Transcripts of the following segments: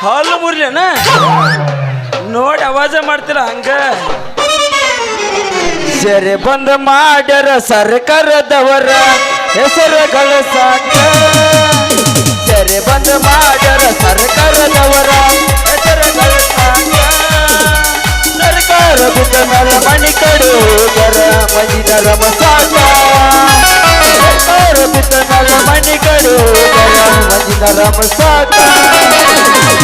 ಹಾಲು ಮುರ್ಲೇನ ನೋಡಿ ಅವಾಜ ಮಾಡ್ತೀರ ಹಂಗ ಸೆರೆ ಬಂದ ಮಾಡ್ಯಾರ ಸರ್ಕಾರದವರ ಹೆಸರುಗಳ ಸಾಕ ಸೆರೆ ಬಂದ ಮಾಡ್ಯಾರ ಸರ್ಕಾರದವರ ಹೆಸರುಗಳ ಸಾಕ ಸರ್ಕಾರ ಬಿಟ್ಟ ಮೇಲೆ ಮಣಿ ಕಡುಗರ ಮಜಿನರ ಮಸಾಕ ಸರ್ಕಾರ ಬಿಟ್ಟ ಮೇಲೆ ಮಣಿ ಕಡುಗರ ಮಜಿನರ ಮಸಾಕ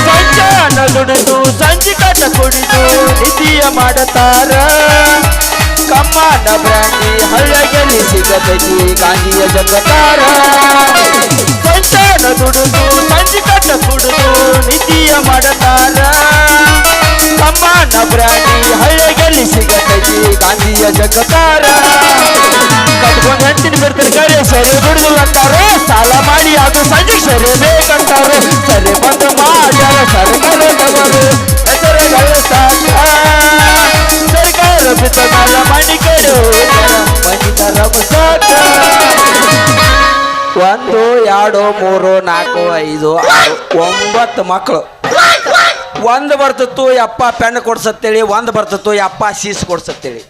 ಸಂಜಾನ ದುಡಿದು ಸಂಜೆ ಕಟ ಕುಡಿದು ನಿಧಿಯ ಮಾಡತಾರ ಕಮ್ಮನ ಬ್ರಾಂಡಿ ಹಳ್ಳಗೆಲ್ಲಿ ಸಿಗತೈತಿ ಗಾಂಧಿಯ ಜಗತಾರ ಸಂಜಾನ ದುಡಿದು ಸಂಜೆ ಕಟ ಕುಡಿದು ನಿಧಿಯ ಮಾಡತಾರ ಕಮ್ಮನ ಬ್ರಾಂಡಿ ಹಳ್ಳಗೆಲ್ಲಿ ಸಿಗತೈತಿ ಗಾಂಧಿಯ ಜಗತಾರ ಕಟ್ಕೊಂಡು ಹೆಂಡತಿನ ಬಿಡ್ತಾರೆ ಕರೆ ಸರಿ ದುಡಿದು ಅಂತಾರೆ ಸಾಲ ಮಾಡಿ ಅದು ಸಂಜೆ ಸರಿ ಬೇಕಂತಾರೆ ಸರಿ ಬಂದು ಮಾಡ್ಯಾರ ಸರ್ಕಾರದವರು ಹೆಸರುಗಳು ಸಾಕ ಸರ್ಕಾರ ಬಿತ್ತ ಮೇಲೆ ಮಣಿ ಕಡು ಮನಿತರ ಸಾಕ 1 2 3 4 5 6 9 ಮಕ್ಕಳು ಒಂದು ಬರ್ತಿತ್ತು ಯಪ್ಪ ಪೆನ್ ಕೊಡ್ಸತ್ತೇಳಿ ಒಂದು ಬರ್ತಿತ್ತು ಯಪ್ಪ ಸೀಸ್ ಕೊಡ್ಸತ್ತೇಳಿ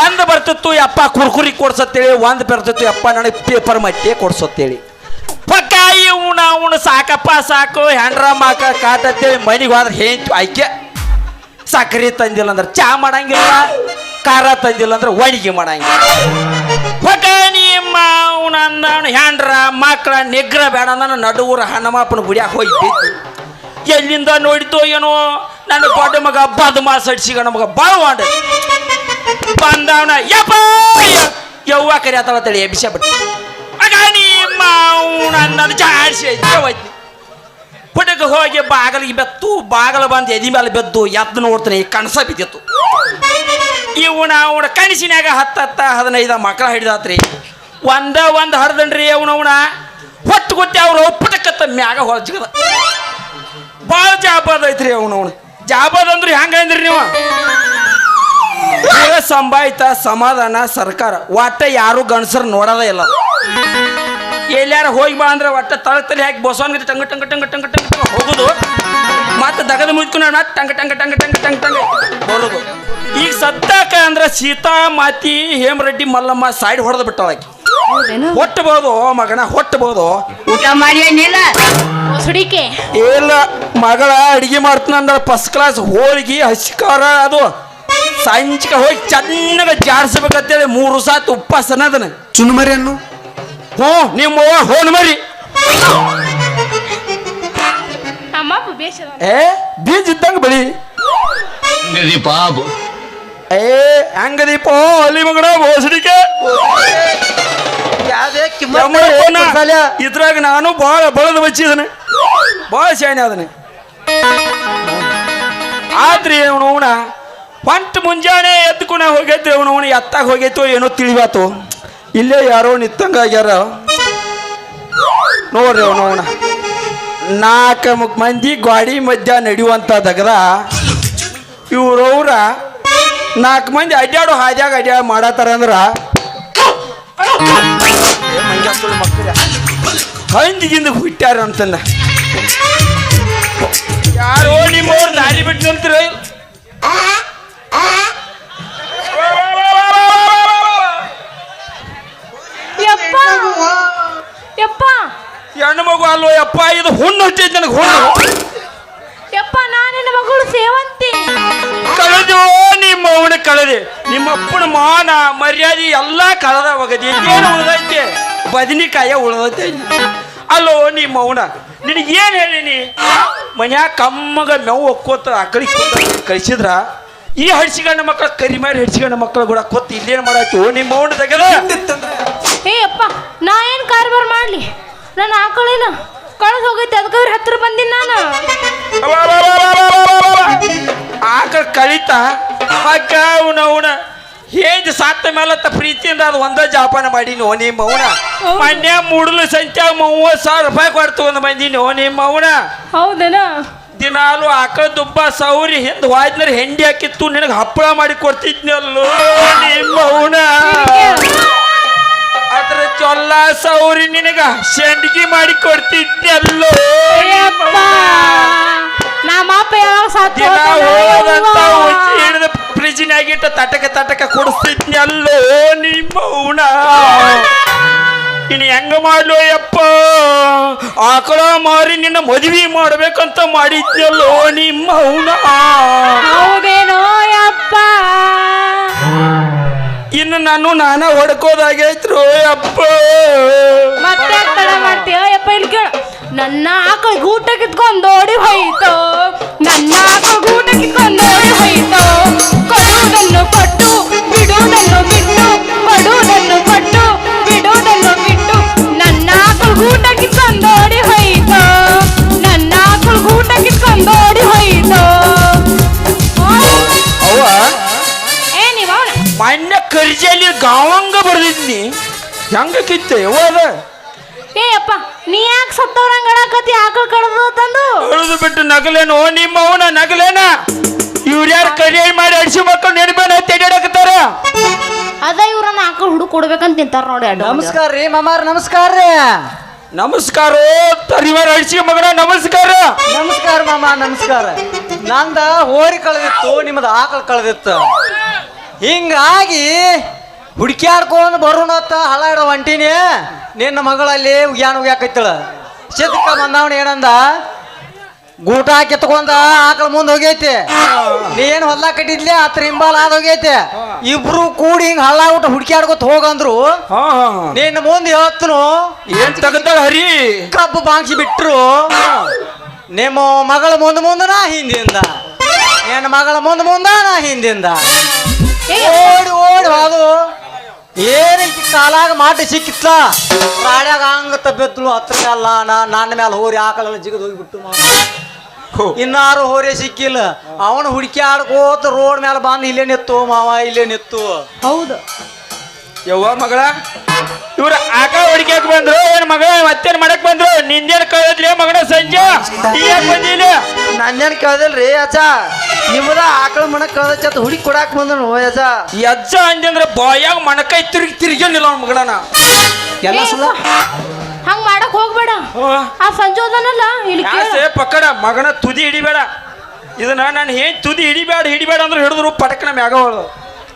ಒಂದು ಬರ್ತಿತ್ತು ಯಪ್ಪ ಕುರ್ಕುರಿ ಕೊಡ್ಸತ್ತೇಳಿ ಒಂದು ಬರ್ತಿತ್ತು ಯಪ್ಪ ನನಗೆ ಪೇಪರ್ ಮಟ್ಟೆ ಕೊಡ್ಸತ್ತೇಳಿ ಪಕ್ಕಾಯಿ ಉಣ ಸಾಕಪ್ಪ ಸಾಕು ಹೆಂಡ್ರ ಮಾಕ ಕಾಟತ್ತೇಳಿ ಮನೆಗೆ ಹೋದ್ರೆ ಹೇಂತು ಆಯ್ಕೆ ಸಕ್ಕರೆ ತಂದಿಲ್ಲ ಅಂದ್ರೆ ಚಾ ಮಾಡಂಗಿಲ್ಲ ಖಾರ ತಂದಿಲ್ಲ ಅಂದ್ರೆ ಒಣಗಿ ಮಾಡಂಗಿಲ್ಲ ಪಕ್ಕಾಯಿ ಮಾವನ ಹೆಂಡ್ರ ಮಕ್ಕಳ ನಿಗ್ರ ಬೇಡ ನಾನು ನಡುವೂರ ಹನುಮಪ್ಪನ ಗುಡಿಯಾಗ ಹೋಗಿ ಬಿದ್ದು ಎಲ್ಲಿಂದ ನೋಡಿದ್ದು ಏನೋ ನನ್ನ ದೊಡ್ಡ ಮಗ ಬದಮಾಸ್ ಅಡ್ಸಿಗ ನಮಗ ಬಾಳ ಮಾಡ ಬಂದವನ ಯಪ್ಪ ಯವ್ವ ಕರಿ ಆತಳತ್ತಳಿ ಎಬ್ಬಿಸ ಬಿಟ್ಟು ಆಗ ನಿಮ್ಮ ನನ್ನ ಜಾಡ್ಸಿ ಹೋಯ್ತು ಪುಟಕ್ಕೆ ಹೋಗಿ ಬಾಗಲಿಗೆ ಬೆತ್ತು ಬಾಗಲ ಬಂದು ಎದಿ ಮೇಲೆ ಬೆದ್ದು ಎದ್ದು ನೋಡ್ತಾನೆ ಈ ಕಣಸ ಬಿದ್ದಿತ್ತು ಅವನ ಕನಸಿನಾಗ 10-15 ಮಕ್ಕಳ ಹಿಡಿದಾತ್ರಿ ಒಂದು ಹರಿದನ್ರಿ ಅವನವನ ಹೊತ್ತು ಗೊತ್ತಿ ಅವ್ರು ಪುಟಕತ್ತ ಮ್ಯಾಗ ಹೊಳಜಿಗದ ಭಾಳ ಜಾಬಾದ್ ಐತ್ರಿ ಅವನವನು ಜಾಬಾದ್ ಅಂದ್ರೆ ಹೆಂಗಂದ್ರಿ ನೀವು ಸಂಭಾಯಿತ ಸಮಾಧಾನ ಸರ್ಕಾರ ಒಟ್ಟ ಯಾರು ಗಂಡಸರು ನೋಡೋದೇ ಇಲ್ಲ ಎಲ್ಲಾರ ಹೋಗಿ ಬಾ ಅಂದ್ರೆ ಒಟ್ಟ ತಲೆ ಹಾಕಿ ಬಸವನ್ ಟಂಗ ಟಂಗ ಟಂಗ ಟಂಗ ಟಂಗ ಹೋಗುದು ಮತ್ತೆ ದಗದ ಮುಚ್ಕೊಂಡು ಟಂಗ ಟಂಗ ಟಂಗ ಟಂಗ ಟಂಗ ಟಂಗ ಬರೋದು ಈಗ ಸತ್ತಕ ಅಂದ್ರೆ ಸೀತಾ ಮಾತಿ ಹೇಮರೆಡ್ಡಿ ಮಲ್ಲಮ್ಮ ಸೈಡ್ ಹೊಡೆದು ಬಿಟ್ಟಳಾಕಿ ಹೊಟ್ಟಬಹುದು ಮಗನ ಹೊಟ್ಟಬಹುದು ಊಟ ಮಾಡಿ ಇಲ್ಲ ಮಗಳ ಅಡಿಗೆ ಮಾಡ್ತಾನಂದ್ರ ಫಸ್ಟ್ ಕ್ಲಾಸ್ ಹೋಳಿಗೆ ಹಸಿಕಾರ ಅದು ಸಂಜಿಕ ಹೋಗಿ ಚೆನ್ನಾಗ ಜಾಡ್ಸ್ಬೇಕಂತೇಳಿ 3 ಸಾತ್ ಉಪ್ಪಾಸನ ಅದನ್ನ ಚುನ್ಮರಿ ಅನ್ನು ಹ್ಞೂ ನಿಮ್ಮ ಹೋನ್ ಮರಿ ಬೀಜ ಇದ್ದಂಗ ಬಳಿ ಹಂಗದೀಪ ಅಲ್ಲಿ ಮಗನ ಬೋಸಡಿಕೆ ಇದ್ರಾಗ ನಾನು ಭಾಳ ಬಳದ ಬಚ್ಚಿದನೆ ಭಾಳ ಶಾಣೆ ಅದನೆ ಆದ್ರಿ ಅವನವನ ಪಂಟ್ ಮುಂಜಾನೆ ಎದ್ದುಕುಣ ಹೋಗೈತ್ರಿ ಅವನವನ ಎತ್ತಾಗ ಹೋಗೈತೋ ಏನೋ ತಿಳಿವಾತು ಇಲ್ಲೇ ಯಾರೋ ನಿತ್ತಂಗ ಆಗ್ಯಾರ ನೋಡ್ರಿ ಅವನವನ 4 ಮಂದಿ ಗಾಡಿ ಮಧ್ಯ ನಡೆಯುವಂತ ದಗದ ಇವ್ರವ್ರ 4 ಮಂದಿ ಅಡ್ಡಾಡು ಹಾದ್ಯಾಗ ಮಾಡತ್ತಾರ ಅಂದ್ರ ಹಂದಿಗಿಂದ ಹುಟ್ಟ್ಯಾರ ಅಂತಂದ ಯಾರೋ ನಿಮ್ಮವ್ರ ದಾರಿ ಬಿಟ್ಟು ನಿಂತ್ರ ಹೆಣ್ಣು ಮಗು ಅಲ್ವೋ ಯಪ್ಪ ಇದು ಹುಣ್ಣು ಹಚ್ಚೈತಿ ನನಗೆ ಹುಣ್ಣು ಯಪ್ಪ ನಾನಿನ ಮಗಳು ಸೇವಂತಿ ಕಳೆದು ನಿಮ್ಮ ಅವನ ಕಳೆದೆ ನಿಮ್ಮಪ್ಪನ ಮಾನ ಮರ್ಯಾದೆ ಎಲ್ಲ ಕಳೆದ ಹೋಗದಿ ಏನು ಉಳ್ದೈತೆ ಬದನಿಕಾಯ ಉಳ್ದೈತೆ ಅಲ್ಲೋ ನಿಮ್ಮ ಅವನ ನಿನಗೇನು ಹೇಳೀನಿ ಮನ್ಯಾಗ ಕಮ್ಮಗ ಮೇವು ಒಕ್ಕೋತ ಆಕಳಿ ಕಳಿಸಿದ್ರ ಈ ಹಡ್ಸಿಗಣ್ಣ ಮಕ್ಕಳ ಕರಿಮಾರಿ ಹಡ್ಸಿಗಣ್ಣ ಮಕ್ಕಳು ಕೂಡ ಕೊತ್ತು ಇಲ್ಲೇನು ಮಾಡಾಯ್ತು ನಿಮ್ಮ ಅವನ ತೆಗೆದ ಏ ಅಪ್ಪ ನಾ ಏನು ಕಾರ್ಬಾರ್ ಮಾಡ್ಲಿ ನಾನು ಆಕಳಿಲ್ಲ ಕಳೆದು ಹೋಗೈತೆ ಅದಕ್ಕೆ ಅವ್ರ ಹತ್ರ ಬಂದಿನಿ ನಾನು ಆಕಳ ಕಳಿತ ಅಕ್ಕ ಅವನ ಹೇಜ್ ಸಾತ್ತ ಮೇಲತ್ತ ಪ್ರೀತಿಯಿಂದ ಅದು ಒಂದ ಜಾಪಾನ ಮಾಡೀನಿ ಓ ನಿಮ್ಮ ಅವನ ಮನ್ಯ ಮೂಡಲು ಸಂಖ್ಯಾ 30,000 ರೂಪಾಯಿ ಕೊಡ್ತು ಒಂದು ಮಂದಿನಿ ಓ ನಿಮ್ಮ ಅವನ ಹೌದನ ದಿನಾಲು ಆಕಳ ದುಬ್ಬ ಸೌರಿ ಹಿಂದ್ ಹೋಯ್ದ್ರೆ ಹೆಂಡಿ ಹಾಕಿತ್ತು ನಿನಗೆ ಹಪ್ಪಳ ಮಾಡಿ ಕೊಡ್ತಿದ್ನಲ್ಲೋ ನಿಮ್ಮ ಅವನ ಅದ್ರ ಚೊಲ್ಲ ಸೌರಿ ನಿನಗ ಶೆಂಡಿಗೆ ಮಾಡಿ ಕೊಡ್ತಿದ್ನಲ್ಲೋ ದಿನ ಹೋದಂತ ಹಿಡಿದು ಫ್ರಿಜ್ನಾಗಿಟ್ಟು ತಟಕ ಕುಡಿಸ್ತಿದ್ನಿ ಅಲ್ಲೋ ನಿಮ್ಮ ಉಣ ಇನ್ನು ಹೆಂಗ ಮಾಡ್ಲು ಯಪ್ಪ ಆಕಳ ಮಾರಿ ನಿನ್ನ ಮದುವೆ ಮಾಡ್ಬೇಕಂತ ಮಾಡಿದ್ಯಲ್ಲೋ ನಿಮ್ಮ ಉಣ ಹೌದೇನೋ ಯಪ್ಪ ಇನ್ನು ನಾನ ಹೊಡ್ಕೋದಾಗೈತ್ರು ಯಪ್ಪ ಮತ್ತೆ ತಡ ಮಾಡ್ತೀಯ ಯಪ್ಪ ಇಲ್ಲಿ ಕೇಳ ನನ್ನ ಆಕಳ ಗೂಟ ಕಿತ್ಕೊಂಡೋಡಿ ಹೋಯ್ತು ನನ್ನ ಆಕಳ ಗೂಟ ಕಿತ್ಕೊಂಡೋಡಿ ಹೋಯ್ತು ಕೊಡುವುದನ್ನು ಕೊಟ್ಟು ಬಿಡುವುದನ್ನು ಬಿಟ್ಟು ಕೊಡುವುದನ್ನು ಕೊಟ್ಟು ಬಿಡುವುದನ್ನು ಬಿಟ್ಟು ನನ್ನ ಆಕಳ ಗೂಟ ಕಿತ್ಕೊಂಡೋಡಿ ಹೋಯ್ತು ನನ್ನ ಆಕಳ ಗೂಟ ಕಿತ್ಕೊಂಡೋಡಿ ಹೋಯ್ತು ಅವ್ವ ಏನಿವ ಮಣ್ಣ ಕರ್ಜಲ್ಲಿ ಗಾವಂಗ ಬರ್ದಿದ್ನಿ ಹೆಂಗ ಕಿತ್ತೆ ಅದ ಏ ಅಪ್ಪ ನೀ ಯಾಕೆ ಸತ್ತವ್ರಂಗ ಆಡಕತ್ತಿ ಆಕಳ ಕಡ್ದು ತಂದು ಉಳಿದು ಬಿಟ್ಟು ನಗಲೇನು ನಿಮ್ಮ ಅವನ ನಗಲೇನ ಇವ್ರ್ಯಾರು ಕರಿಯ ಮಾಡಿ ಅಡಿಸಿ ಮಕ್ಕಳು ನೆನಪೇನ ತೆಡಿಯಾಡಕತ್ತಾರ ಅದ ಇವ್ರನ್ನ ಆಕಳ ಹುಡುಕ್ ಕೊಡ್ಬೇಕಂತ ನಿಂತಾರ ನೋಡಿ ಅಡ್ಡ ನಮಸ್ಕಾರ ರೀ ಮಾಮಾರ್ ನಮಸ್ಕಾರ ರೀ ನಮಸ್ಕಾರ ತರಿವಾರ ಅಡಿಸಿ ಮಗನ ನಮಸ್ಕಾರ ನಮಸ್ಕಾರ ಮಾಮ ನಮಸ್ಕಾರ ನಂದ ಹೋರಿ ಕಳೆದಿತ್ತು ನಿಮ್ದು ಆಕಳ ಕಳೆದಿತ್ತು ಹಿಂಗಾಗಿ ಹುಡುಕ್ಯಾಡ್ಕೊಂಡು ಬರೋಣತ್ತ ಹಳ್ಳಾಡ ಹೊಂಟಿನಿ ನಿನ್ನ ಮಗಳಲ್ಲಿ ಉಗ್ಯಾನ ಉಗ್ಯಾಕೈತಳ ಸಿದ್ಕ ಬಂದವನ ಏನಂದ ಗೂಟ ಕಿತ್ಕೊಂಡ ಆಕಳ ಮುಂದೆ ಹೋಗೈತಿ ನೀ ಏನು ಹೊಲ ಕಟ್ಟಿದ್ಲಿ ಹತ್ರ ಹಿಂಬಾಲ ಆದ ಹೋಗೈತಿ ಇಬ್ರು ಕೂಡಿ ಹಿಂಗ ಹಳ್ಳ ಊಟ ಹುಡುಕ್ಯಾಡ್ಕೊತ ಹೋಗಂದ್ರು ನಿನ್ನ ಮುಂದೆ ಹೇಳ್ತನು ಏನ್ ತಗದಾಳ ಹರಿ ಕಬ್ಬು ಬಾಂಗ್ಸಿ ಬಿಟ್ರು ನಿಮ್ಮ ಮಗಳ ಮುಂದೆ ನಾ ಹಿಂದಿಂದ ನಿನ್ನ ಮಗಳ ಮುಂದೆ ನಾ ಹಿಂದಿಂದ ಓಡಿ ಹೋದು ಏನೈತಿ ಕಾಲಾಗ ಮಾಟಿ ಸಿಕ್ಕಿತ್ತ ರಾಡ್ಯಾಗ ಹಂಗ ತಬ್ಬಿದ್ಲು ಹತ್ರ ಮ್ಯಾಲ ನನ್ನ ಮ್ಯಾಲ ಹೋರಿ ಆಕಳೆಲ್ಲ ಜಿಗದ್ ಹೋಗಿಬಿಟ್ಟು ಇನ್ನಾರು ಹೋರಿ ಸಿಕ್ಕಿಲ್ಲ ಅವನು ಹುಡುಕಿ ಆಡ್ಕೋತ ರೋಡ್ ಮ್ಯಾಲ ಬಂದು ಇಲ್ಲೇ ನಿತ್ತು ಮಾವ ಇಲ್ಲೇ ನಿತ್ತು ಹೌದು ಯವ್ವ ಮಗಳ ಇವ್ರ ಆಕಳ ಹುಡುಕ್ಯಾಕ ಬಂದ್ರು ಏನ್ ಮಗಳ ಮತ್ತೇನ್ ಮಾಡಕ್ ಬಂದ್ರು ನಿಂದೇನ್ ಕಳೆದ್ರಿ ಮಗನ ಸಂಜೆ ಯಾಕೆ ಬಂದಿಲ್ಲ ನನ್ನೇನ್ ಕೇಳ್ದಲ್ರಿ ಅಜ್ಜ ನಿಮ್ಮದ ಆಕಳ ಮನಕ್ ಕಳ್ದಚ್ಚ ಹುಡುಕಿ ಕೊಡಾಕ್ ಬಂದನು ಅಜ್ಜ ಯಜ್ಜ ಅಂದಂದ್ರ ಬಾಯಾಗ ಮಣಕೈ ತಿರ್ಗಿಲ್ಲ ಅವ್ನ ಮಗಳನ ಎಲ್ಲ ಸುಳ್ಳ ಹಂಗ ಮಾಡಕ್ ಹೋಗ್ಬೇಡ ಆ ಸಂಜೋದನಲ್ಲ ಇಲ್ಲಿ ಕೇಳು. ಯಾಸೆ ಪಕ್ಕಡ ಮಗನ ತುದಿ ಹಿಡಿಬೇಡ ಇದನ್ನ ನಾನು ಏನ್ ತುದಿ ಹಿಡಿಬೇಡ ಅಂದ್ರೆ ಹಿಡಿದ್ರು ಪಟಕನ ಮ್ಯಾಗವಳು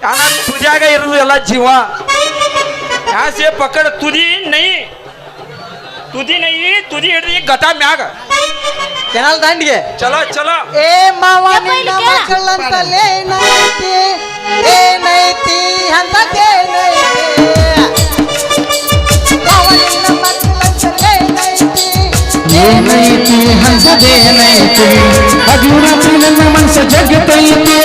ನಾನು ತುದಿಯಾಗ ಇರೋದು ಎಲ್ಲ ಜೀವ ಯಾಸೆ ಪಕ್ಕಡ ತುದಿ ನೈ ತುದಿ ಹಿಡಿದು ಗತ ಮ್ಯಾಗ ಕೆನಾಲ್ ದಂಡಿಗೆ ಚಲೋ ಏ ಮಾವ ಯಪ್ಪ, ಇಲ್ಲಿ ನಿನ್ನ ಕೇಳ. ಮಕ್ಕಳಂತಲೇ ಏನೈತಿ ಅಂತದೇನೈತಿ ಮಾವ ನಿನ್ನ ಮಕ್ಕಳಂತಲೇ ಏನೈತಿ ಹಂಸದೇನೈತಿ ಹಗಲು ರಾತ್ರಿ ನನ್ನ ಮನಸ್ಸ ಜಗತೈತಿ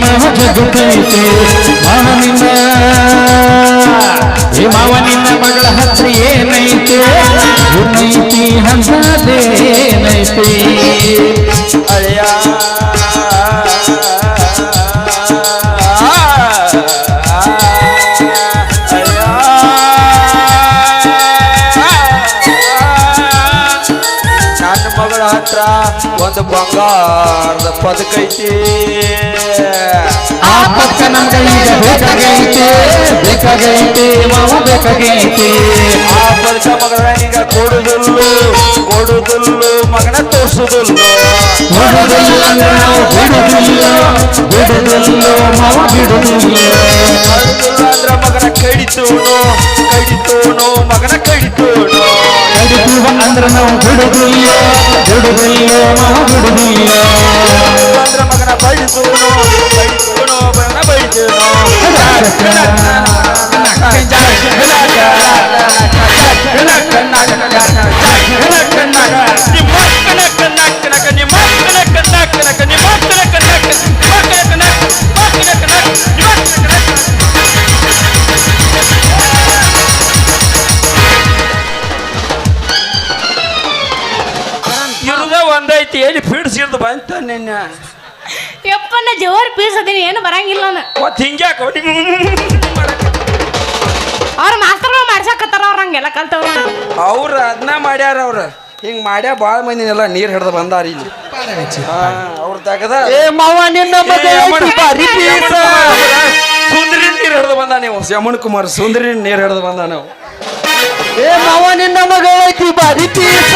ಮಾವ ಜಗತೈತಿ ಮಾವ ನಿನ್ನ ಮಗಳ ಹತ್ರ ಏನೈತಿ ಏನೈತಿ ಹಂಸದೇನೈತಿ ಅಯ್ಯ ನನ್ನ ಮಗಳ ಹತ್ರ ಒಂದು ಬಂಗಾರದ ಪದಕೈತಿ ಆ ಪಕ್ಕ ನಮ್ಗೆ ಈಗ ಬೇಕಾಗೈತಿ ಮಾವ ಬೇಕಾಗೈತಿ ಆ ಪದಕ ಮಗಳನಿಗ ಕೊಡುದಿಲ್ಲು ಮಗನ ತೋರಿಸುದಿಲ್ಲ ಬಿಡುದಿಲ್ಲ ಅಂದ್ರೆ ನಾವು ಬಿಡುದಿಲ್ಲ ಮಾವ ಬಿಡುದಿಲ್ಲ ಅಂದ್ರ ಮಗನ ಕಡಿತೋನು ಮಗನ ಕಡಿತೋನು ಕಡಿತೀವ ಅಂದ್ರೆ ನಾವು ಬಿಡುದಿಲ್ಲ ಮಾವ ಬಿಡುದಿಲ್ಲ ಅಂದ್ರ ಮಗನ ಬಡಿತೋನು ಮಗನ ಬಡಿತೋನು ಇರುದ ಒಂದೈತಿ ಎಲ್ಲಿ ಪೀಡಿಸಿರ್ದು ಬಂತ ನಿನ್ನ ಯಪ್ಪನ ಜೋರ್ ಪೀಸದೀನಿ ಏನು ಬರಂಗಿಲ್ಲ ನಾನು ಮತ್ ಹಿಂಗ್ಯಾಕ ಅವ್ರ ಮಾಸ್ತರ್ಗಳು ಮಾಡ್ಸಕತ್ತಾರ ಅವ್ರ ಹಂಗೆಲ್ಲ ಕಲ್ತವ್ರ ಅವ್ರ ಅದನ್ನ ಮಾಡ್ಯಾರ ಅವ್ರ ಹಿಂಗ್ ಮಾಡ್ಯಾ ಬಾಳ ಮಂದಿನೆಲ್ಲ ನೀರ್ ಹಿಡ್ದು ಬಂದಾರ ಇಲ್ಲಿ ಅವ್ರ ತಗದ ಏ ಮಾವ ನಿನ್ನ ಸುಂದರಿ ನೀರ್ ಹಿಡ್ದು ಬಂದ ನೀವು ಯಮನ್ ಕುಮಾರ್ ಸುಂದರಿ ನೀರ್ ಹಿಡ್ದು ಬಂದ ನಾವು ಏ ಮಾವ ನಿನ್ನ ಮಗಳೈತಿ ಬಾರಿ ಪೀಸ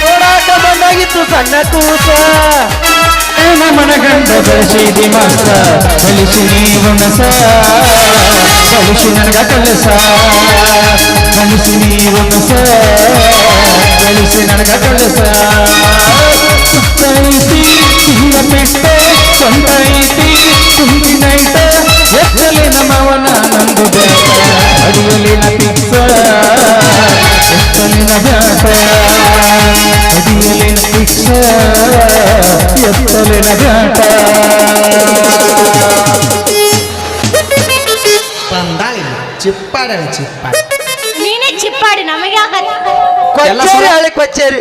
ನೋಡಾಕ ಬಂದಾಗಿತ್ತು ಸಣ್ಣ ಕೂಸ ಮನಗಂಡ ಬೆಳೆಸಿದಿ ಮಸ್ತ ಕಲಿಸಿ ನೀವುಣಸ ಕಲಿಸಿ ನನಗ ಕಲಸ ಕಲಿಸಿ ನೀವುಣಸ ಕಲಿಸಿ ನನಗ ಕಲಸ ಸುತ್ತ ಐತಿ ಹಿಂಗ ಪೆಟ್ಟ ಸ್ವಂತ ಐತಿ ತುಂಬಿ ನೈಟ ಎತ್ತಲೆ ನಮ್ಮವನ ನಂದು ಬೇಟ ಅಡಿಯಲಿನ ಪಿಕ್ಸ ಎತ್ತಲಿನ ಬ್ಯಾಟ ಅಡಿಯಲಿನ ಪಿಕ್ಸ ಎತ್ತಲಿನ ಬ್ಯಾಟ ಬಂದಾಳಿ ಚಿಪ್ಪಾಡಳಿ ಚಿಪ್ಪಾಡ ನೀನೇ ಚಿಪ್ಪಾಡಿ ನಮಗೆ ಕೊಚ್ಚೇರಿ ಹಳೆ ಕೊಚ್ಚೇರಿ